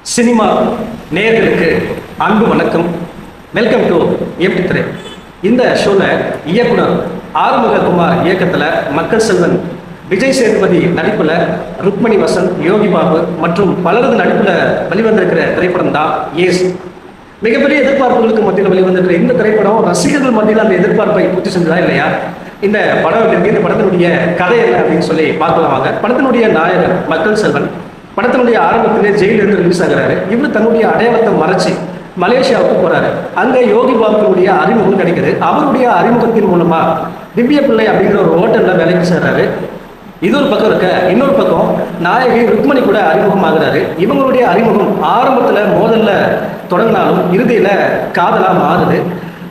Cinema நேயர்களுக்கு அன்பு வணக்கம். வெல்கம் டு எம்டி திரை. இந்த ஷோவில் இயக்குனர் ஆறுமுககுமார் இயக்கத்தில் மக்கள் செல்வன் விஜய் சேதுபதி நடிப்பில் ருக்மணி வசந்த், யோகி பாபு மற்றும் பலரது நடிப்பில் வெளிவந்திருக்கிற திரைப்படம் தான் ஏஸ். மிகப்பெரிய எதிர்பார்ப்புகளுக்கு மத்தியில் வெளிவந்திருக்கிற இந்த திரைப்படம் ரசிகர்கள் மத்தியில் அந்த எதிர்பார்ப்பை பூர்த்தி செஞ்சதா இல்லையா? இந்த படம் இருக்கு, இந்த படத்தினுடைய கதை என்ன அப்படின்னு சொல்லி பார்க்கலாம் வாங்க. படத்தினுடைய நாயகர் மக்கள் செல்வன் படத்தினுடைய ஆரம்பத்திலே ஜெயிலிருந்து ரிலீஸ் ஆகிறாரு. இவர் தன்னுடைய அடையாளத்தை மறைச்சி மலேசியாவுக்கு போறாரு. அங்கே யோகி பாபுனுடைய அறிமுகம் கிடைக்குது. அவருடைய அறிமுகத்தின் மூலமா திவ்ய பிள்ளை அப்படிங்கிற ஒரு ஹோட்டல்ல வேலைக்கு சேர்றாரு. இது ஒரு பக்கம் இருக்க, இன்னொரு பக்கம் நாயகி ருக்மணி கூட அறிமுகம் ஆகுறாரு. இவங்களுடைய அறிமுகம் ஆரம்பத்துல மோதல்ல தொடங்கினாலும் இறுதியில காதலா மாறுது.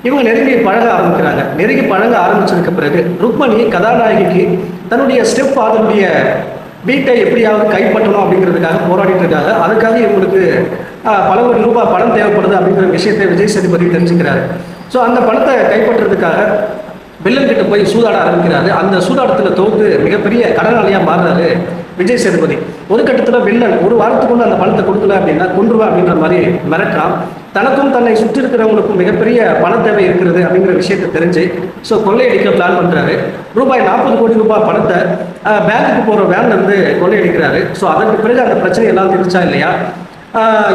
இவங்க நெருங்கி பழக ஆரம்பிக்கிறாங்க. நெருங்கி பழக ஆரம்பிச்சதுக்கு பிறகு ருக்மணி கதாநாயகிக்கு தன்னுடைய ஸ்டெப் ஃபாதருடைய வீட்டை எப்படியாவது கைப்பற்றணும் அப்படிங்கிறதுக்காக போராடிட்டு இருக்காங்க. அதுக்காக இவங்களுக்கு பல கோடி ரூபாய் பணம் தேவைப்படுது அப்படிங்கிற விஷயத்தை விஜய் சேதுபதி தெரிஞ்சுக்கிறாரு. ஸோ அந்த பணத்தை கைப்பற்றுறதுக்காக வில்லன் கிட்ட போய் சூதாட ஆரம்பிக்கிறாரு. அந்த சூதாட்டத்தில் தோற்று மிகப்பெரிய கடனாளியாக மாறுறாரு விஜய் சேதுபதி. ஒரு கட்டத்தில் வில்லன் ஒரு வாரத்துக்குள்ள அந்த பணத்தை கொடுக்கல அப்படின்னா கொன்றுவா அப்படின்ற மாதிரி மிரட்டான். தனக்கும் தன்னை சுற்றி இருக்கிறவங்களுக்கும் மிகப்பெரிய பண தேவை இருக்கிறது அப்படிங்கிற விஷயத்தை தெரிஞ்சு ஸோ கொள்ளையடிக்க பிளான் பண்ணுறாரு. ரூபாய் 40 கோடி ரூபாய் பணத்தை பேங்குக்கு போகிற வேன்ல இருந்து கொள்ளையடிக்கிறாரு. ஸோ அதற்கு பிறகு அந்த பிரச்சனை எல்லாம் தெரிஞ்சா இல்லையா?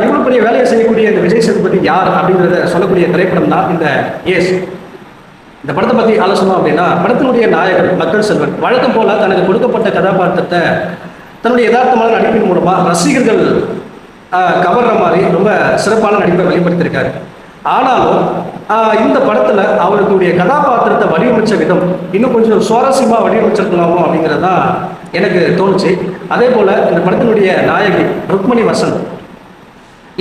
இவ்வளோ பெரிய வேலையை செய்யக்கூடிய இந்த விஜய் சேதுபதி யார் அப்படிங்கிறத சொல்லக்கூடிய திரைப்படம் தான் இந்த ஏஸ். இந்த படத்தை பற்றி ஆலோசனை அப்படின்னா, படத்தினுடைய நாயகர் மக்கள் செல்வன் வழக்கம் போல தனக்கு கொடுக்கப்பட்ட கதாபாத்திரத்தை தன்னுடைய யதார்த்தமான நடிப்பின் மூலமாக ரசிகர்கள் கவர்ற மாதிரி ரொம்ப சிறப்பான நடிப்பை வெளிப்படுத்தியிருக்காரு. ஆனாலும் இந்த படத்தில் அவருடைய கதாபாத்திரத்தை வடிவமைச்ச விதம் இன்னும் கொஞ்சம் சுவாரஸ்யமாக வடிவமைச்சிருக்கலாமோ அப்படிங்கிறது தான் எனக்கு தோணுச்சு. அதே போல் இந்த படத்தினுடைய நாயகி ருக்மணி வசந்த்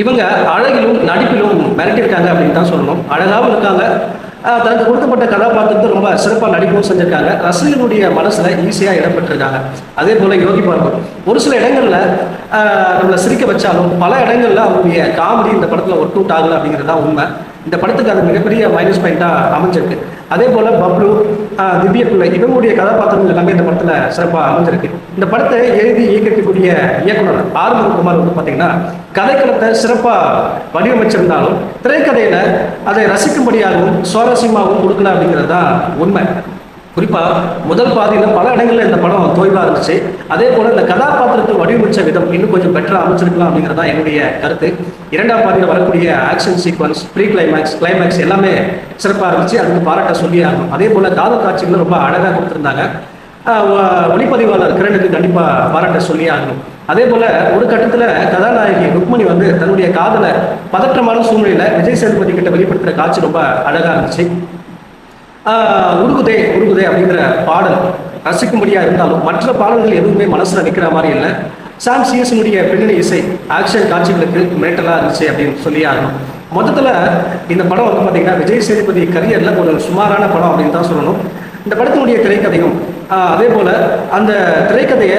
இவங்க அழகிலும் நடிப்பிலும் மிரட்டியிருக்காங்க அப்படின்னு தான் சொல்லணும். அழகாகவும் இருக்காங்க, தனக்கு கொடுக்கப்பட்ட கதாபாத்திரத்தை ரொம்ப சிறப்பாக நடிக்கவும் செஞ்சிருக்காங்க. ரசிகர்களுடைய மனசுல ஈஸியாக இடம் பெற்றிருக்காங்க. அதே போல யோகி பாபு ஒரு சில இடங்கள்ல நம்மளை சிரிக்க வச்சாலும் பல இடங்கள்ல அவருடைய காமெடி இந்த படத்துல ஒர்க் அவுட் ஆகல அப்படிங்கிறது தான் உண்மை. இந்த படத்துக்கு அது மிகப்பெரிய மைனஸ் பாயிண்டா அமைஞ்சிருக்கு. அதே போல பப்ளு, திவ்ய பிள்ளை இவங்களுடைய கதாபாத்திரங்கள் எல்லாமே இந்த படத்துல சிறப்பாக அமைஞ்சிருக்கு. இந்த படத்தை எழுதி இயக்கக்கூடிய இயக்குனர் ஆறுமுககுமார் வந்து பார்த்தீங்கன்னா கதைக்களத்தை சிறப்பாக வடிவமைச்சிருந்தாலும் திரைக்கதையில அதை ரசிக்கும்படியாகவும் சுவாரஸ்யமாகவும் கொடுக்கல அப்படிங்கிறது தான் உண்மை. குறிப்பாக முதல் பாதியில் பல இடங்களில் இந்த படம் தோய்வாக இருந்துச்சு. அதே போல் இந்த கதாபாத்திரத்தை வடிவமைச்ச விதம் இன்னும் கொஞ்சம் பெட்டராக அமைச்சிருக்கலாம் அப்படிங்கிறது தான் என்னுடைய கருத்து. இரண்டாம் பாதியில் வரக்கூடிய ஆக்ஷன் சீக்வன்ஸ், ப்ரீ கிளைமேக்ஸ் எல்லாமே சிறப்பாக இருந்துச்சு. அதுக்கு பாராட்ட சொல்லி ஆகணும். அதே போல் காதல் காட்சிகளும் ரொம்ப அழகாக கொடுத்துருந்தாங்க. ஒளிப்பதிவாளர் கிரணுக்கு கண்டிப்பாக பாராட்ட சொல்லி ஆகணும். அதே போல் ஒரு கட்டத்தில் கதாநாயகி ருக்மணி வந்து தன்னுடைய காதலை பதற்றமான சூழ்நிலையில் விஜய் சேதுபதி கிட்ட வெளிப்படுத்துகிற காட்சி ரொம்ப அழகாக இருந்துச்சு. உருகுதே உருகுதே அப்படிங்கிற பாடல் ரசிக்கும்படியாக இருந்தாலும் மற்ற பாடல்கள் எதுவுமே மனசில் நிற்கிற மாதிரி இல்லை. சாம் சிஎஸ்னுடைய பின்னணி இசை ஆக்ஷன் காட்சிகளுக்கு மிரட்டலாக இருந்துச்சு அப்படின்னு சொல்லி ஆகணும். மொத்தத்தில் இந்த படம் வந்து பார்த்தீங்கன்னா விஜய் சேதுபதி கரியரில் ஒரு சுமாரான படம் அப்படின்னு தான் சொல்லணும். இந்த படத்தினுடைய திரைக்கதையும் அதே போல் அந்த திரைக்கதையை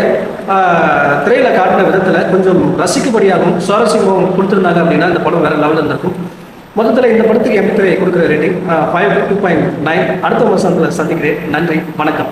திரையில் காட்டின விதத்தில் கொஞ்சம் ரசிக்கும்படியாகவும் சுவாரஸ்யமாகவும் கொடுத்துருந்தாங்க அப்படின்னா இந்த படம் வேறு லெவலில் இருந்திருக்கும். மொத்தத்தில் இந்த படத்துக்கு எம்பி3 கொடுக்குற ரேட்டிங் 5.2.9. அடுத்த வருஷத்தில் சந்திக்கிறேன். நன்றி, வணக்கம்.